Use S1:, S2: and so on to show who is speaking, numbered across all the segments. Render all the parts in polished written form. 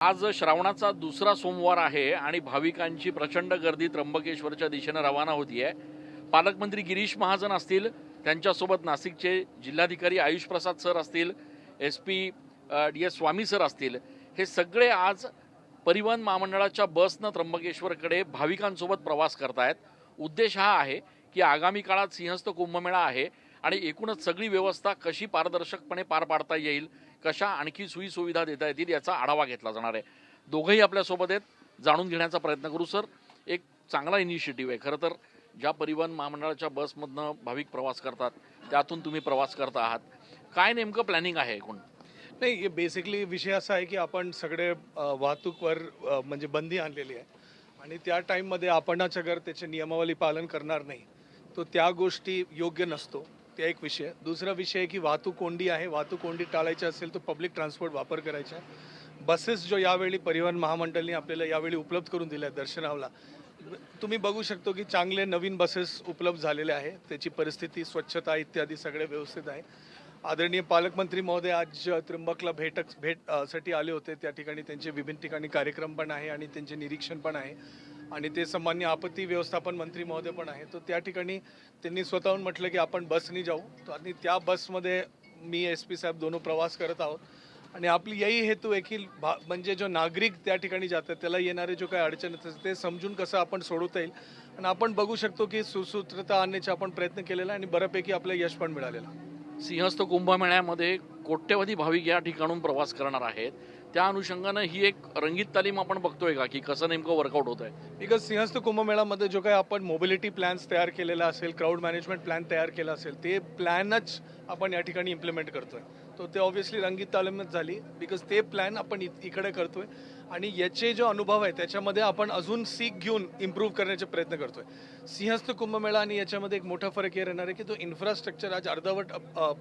S1: आज श्रावणाचा दुसरा सोमवार आहे आणि भाविकांची प्रचंड गर्दी त्र्यंबकेश्वरच्या दिशेने रवाना होतीये। पालकमंत्री गिरीश महाजन असतील, त्यांच्यासोबत नाशिकचे जिल्हाधिकारी आयुष प्रसाद सर असतील, SP DS स्वामी सर असतील, हे सगळे आज परिवहन महामंडळाच्या बसनं त्र्यंबकेश्वरकडे भाविकांसोबत प्रवास करतायत। उद्देश हा आहे की आगामी काळात सिंहस्थ कुंभमेळा आहे आणि एकूणच सगळी व्यवस्था कशी पारदर्शकपणे पार पाडता येईल, कशा आणखी सोयीसुविधा देता येतील याचा आढावा घेतला जाणार आहे। दोघंही आपल्यासोबत आहेत, जाणून घेण्याचा प्रयत्न करू। सर, एक चांगला इनिशिएटिव्ह आहे खरं तर, ज्या परिवहन महामंडळाच्या बसमधनं भाविक प्रवास करतात त्यातून तुम्ही प्रवास करता आहात, काय नेमकं प्लॅनिंग आहे एकूण?
S2: नाही, हे बेसिकली विषय असा आहे की आपण सगळे वाहतूकवर म्हणजे बंदी आणलेली आहे आणि त्या टाईममध्ये आपणच अगर त्याचे नियमावली पालन करणार नाही तो त्या गोष्टी योग्य नसतो। ते एक विषय। दुसरा विषय आहे की वाहतूक कोंडी आहे, वाहतूक कोंडी टाळायची असेल तर पब्लिक ट्रान्सपोर्ट वापर करायचा। बसेस जो यावेळी परिवहन महामंडळाने आपल्याला यावेळी उपलब्ध करून दिल्या दर्शनावला, तुम्ही बघू शकतो की चांगले नवीन बसेस उपलब्ध झालेले आहे, त्याची परिस्थिती, स्वच्छता इत्यादी सगळे व्यवस्थित आहे। आदरणीय पालकमंत्री महोदय आज त्र्यंबकला भेट साठी आले होते, त्या ठिकाणी त्यांचे विभिन्न ठिकाणी कार्यक्रम पण आहे आणि त्यांचे निरीक्षण पण आहे आणि ते सामान्य आपत्ती व्यवस्थापन मंत्री महोदय पण आहे। तो त्या ठिकाणी त्यांनी स्वतःहून म्हटलं की आपण बसनी जाऊ आणि त्या बसमध्ये मी SP साहेब दोनों प्रवास करत आहोत आणि आपली यही हेतू आहे की म्हणजे जो नागरिक त्या ठिकाणी जातात त्याला येणारे जो काही अडचण असते ते समजून कसं आपण सोडवता येईल आणि आपण बघू शकतो की सुसूत्रता आणण्याचा आपण प्रयत्न केलेला आणि बऱ्यापैकी आपलं यश पण मिळालेलं।
S1: सिंहस्थ कुंभमेळ्यामध्ये कोट्यवधी भाविक या ठिकाणून प्रवास करणार आहेत, त्या अनुषंगानं ही एक रंगीत तालीम आपण बघतोय का की कसं नेमकं वर्कआउट होत आहे?
S2: बिकॉज सिंहस्थ कुंभमेळ्यामध्ये जो काही आपण मोबिलिटी प्लॅन्स तयार केलेला असेल, क्राऊड मॅनेजमेंट प्लॅन तयार केला असेल, ते प्लॅनच आपण या ठिकाणी इम्प्लिमेंट करतोय। तो ते ऑब्व्हियसली रंगीत तालीमच झाली, बिकॉज ते प्लॅन आपण इकडे करतोय आणि याचे जो अनुभव आहे त्याच्यामध्ये आपण अजून सीख घेऊन इम्प्रूव्ह करण्याचे प्रयत्न करतोय। सिंहस्थ कुंभमेळा आणि याच्यामध्ये एक मोठा फरक हे राहणार आहे की तो इन्फ्रास्ट्रक्चर आज अर्धवट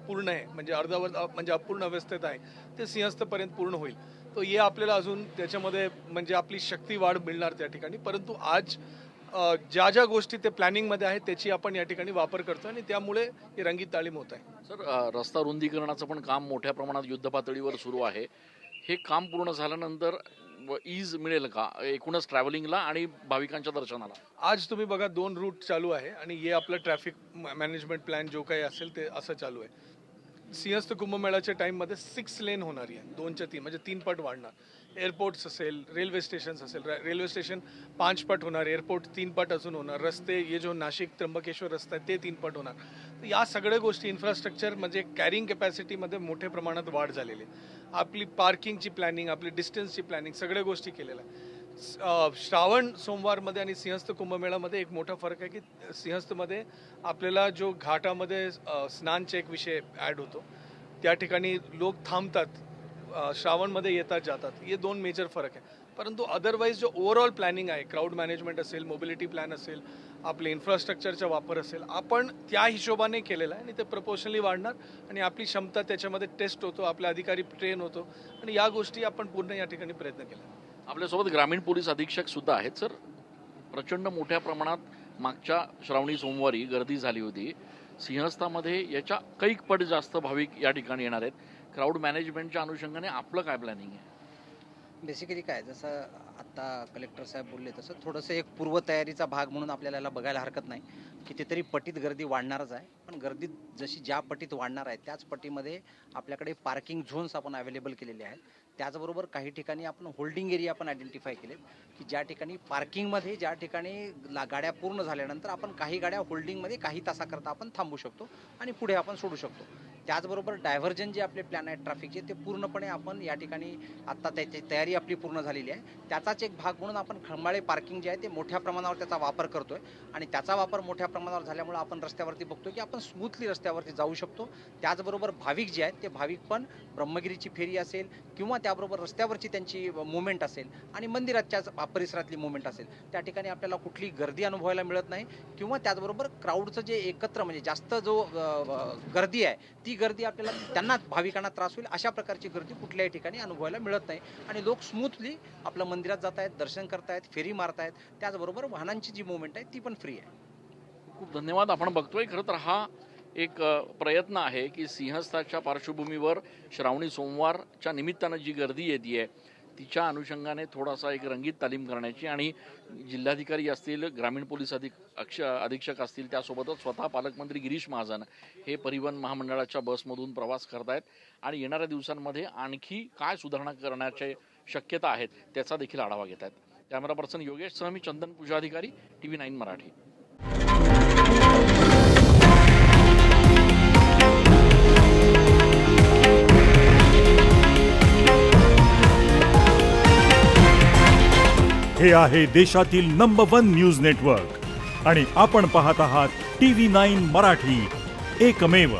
S2: पूर्ण आहे, म्हणजे अर्धवट म्हणजे अपूर्ण अवस्थेत आहे, ते सिंहस्थपर्यंत पूर्ण होईल। तो ये आपल्याला अजून त्याच्यामध्ये म्हणजे आपली शक्ती वाढ मिळणार त्या ठिकाणी, परंतु आज ज्या ज्या गोष्टी ते प्लॅनिंगमध्ये आहेत त्याची आपण या ठिकाणी वापर करतो आणि त्यामुळे ही रंगीत तालीम होत आहे।
S1: सर, रस्ता रुंदीकरणाचं पण काम मोठ्या प्रमाणात युद्धपातळीवर सुरू आहे। हे काम पूर्ण झाल्यानंतर ईज मिळेल का एकूणच ट्रॅव्हलिंगला आणि भाविकांच्या दर्शनाला?
S2: आज तुम्ही बघा 2 रूट चालू आहे आणि हे आपलं ट्रॅफिक मॅनेजमेंट प्लॅन जो काही असेल ते असं चालू आहे। सिंहस्थ कुंभमेळ्याच्या टाईममध्ये 6 लेन होणार आहे, 2च्या 3 म्हणजे 3 पट वाढणार। एअरपोर्ट्स असेल, रेल्वे स्टेशन्स असेल, रेल्वे स्टेशन 5 पट होणार, एअरपोर्ट 3 पट अजून होणार, रस्ते हे जो नाशिक त्र्यंबकेश्वर रस्ता आहे ते 3 पट होणार। तर या सगळ्या गोष्टी इन्फ्रास्ट्रक्चर म्हणजे कॅरिंग कॅपॅसिटीमध्ये मोठ्या प्रमाणात वाढ झालेली आहे। आपली पार्किंगची प्लॅनिंग, आपली डिस्टन्सची प्लॅनिंग सगळ्या गोष्टी केलेल्या आहे। श्रावण सोमवारमध्ये आणि सिंहस्थ कुंभमेळ्यामध्ये एक मोठा फरक आहे की सिंहस्थमध्ये आपल्याला जो घाटामध्ये स्नानचा एक विषय ॲड होतो, त्या ठिकाणी लोक थांबतात, श्रावणमध्ये येतात जातात, हे 2 मेजर फरक आहे। परंतु अदरवाईज जो ओव्हरऑल प्लॅनिंग आहे, क्राऊड मॅनेजमेंट असेल, मोबिलिटी प्लॅन असेल, आपले इन्फ्रास्ट्रक्चरचा वापर असेल, आपण त्या हिशोबाने केलेला आहे आणि ते प्रपोर्शनली वाढणार आणि आपली क्षमता त्याच्यामध्ये टेस्ट होतो, आपले अधिकारी ट्रेन होतो आणि या गोष्टी आपण पूर्ण या ठिकाणी प्रयत्न केला।
S1: आपल्यासोबत ग्रामीण पोलीस अधीक्षक सुद्धा आहेत। सर, प्रचंड मोठ्या प्रमाणात मागच्या श्रावणी सोमवारी गर्दी झाली होती, सिंहस्थामध्ये याच्या कैक पट जास्त भाविक या ठिकाणी येणार आहेत। क्राऊड मॅनेजमेंटच्या अनुषंगाने आपलं काय प्लॅनिंग आहे?
S3: बेसिकली काय, जसं आत्ता कलेक्टर साहेब बोलले तसं थोडंसं एक पूर्वतयारीचा भाग म्हणून आपल्याला याला बघायला हरकत नाही। कितीतरी पटीत गर्दी वाढणारच आहे, पण गर्दी जशी ज्या पटीत वाढणार आहे त्याच पटीमध्ये आपल्याकडे पार्किंग झोन्स आपण अवेलेबल केलेले आहेत। त्याचबरोबर काही ठिकाणी आपण होल्डिंग एरिया पण आयडेंटिफाय केले की ज्या ठिकाणी पार्किंगमध्ये ज्या ठिकाणी गाड्या पूर्ण झाल्यानंतर आपण काही गाड्या होल्डिंगमध्ये काही तासाकरता आपण थांबू शकतो आणि पुढे आपण सोडू शकतो। त्याचबरोबर डायव्हर्जन जे आपले प्लॅन आहेत ट्रॅफिकचे ते पूर्णपणे आपण या ठिकाणी आत्ता त्याची तयारी आपली पूर्ण झालेली आहे। त्याचाच एक भाग म्हणून आपण खंबाळे पार्किंग जे आहे ते मोठ्या प्रमाणावर त्याचा वापर करतोय आणि त्याचा वापर मोठ्या प्रमाणावर झाल्यामुळे आपण रस्त्यावरती बघतोय की आपण स्मूथली रस्त्यावरती जाऊ शकतो। त्याचबरोबर भाविक जे आहेत ते भाविक पण ब्रह्मगिरीची फेरी असेल किंवा त्याबरोबर रस्त्यावरची त्यांची मुवमेंट असेल आणि मंदिराच्या परिसरातली मुवमेंट असेल, त्या ठिकाणी आपल्याला कुठली गर्दी अनुभवायला मिळत नाही किंवा त्याचबरोबर क्राऊडचं जे एकत्र म्हणजे जास्त जो गर्दी आहे ती गर्दी आपल्याला त्यांना भाविकांना त्रास होईल अशा प्रकारची गर्दी कुठल्याही ठिकाणी अनुभवायला मिळत नाही आणि लोक स्मूथली आपल्या मंदिरात जात आहेत, दर्शन करतायत, फेरी मारतायत। त्याचबरोबर वाहनांची जी मुवमेंट आहे ती पण फ्री आहे।
S1: खूप धन्यवाद। आपण बघतोय खरं तर हा एक प्रयत्न आहे की सिंहस्थाच्या पार्श्वभूमीवर श्रावणी सोमवारच्या निमित्तानं जी गर्दी येते तिच्या अनुषंगाने थोडासा एक रंगीत तालीम करण्याची आणि जिल्हाधिकारी असतील, ग्रामीण पोलीस अधीक्षक असतील, त्यासोबतच स्वतः पालकमंत्री गिरीश महाजन हे परिवहन महामंडळाच्या बसमधून प्रवास करतायत आणि येणाऱ्या दिवसांमध्ये आणखी काय सुधारणा करण्याच्या शक्यता आहेत त्याचा देखील आढावा घेत आहेत. कॅमेरा पर्सन योगेश सह मी चंदन पूजाधिकारी, TV9 मराठी.
S4: हे आहे देशातील नंबर 1 न्यूज नेटवर्क आणि आपण पाहत आहात TV9 मराठी, एकमेव.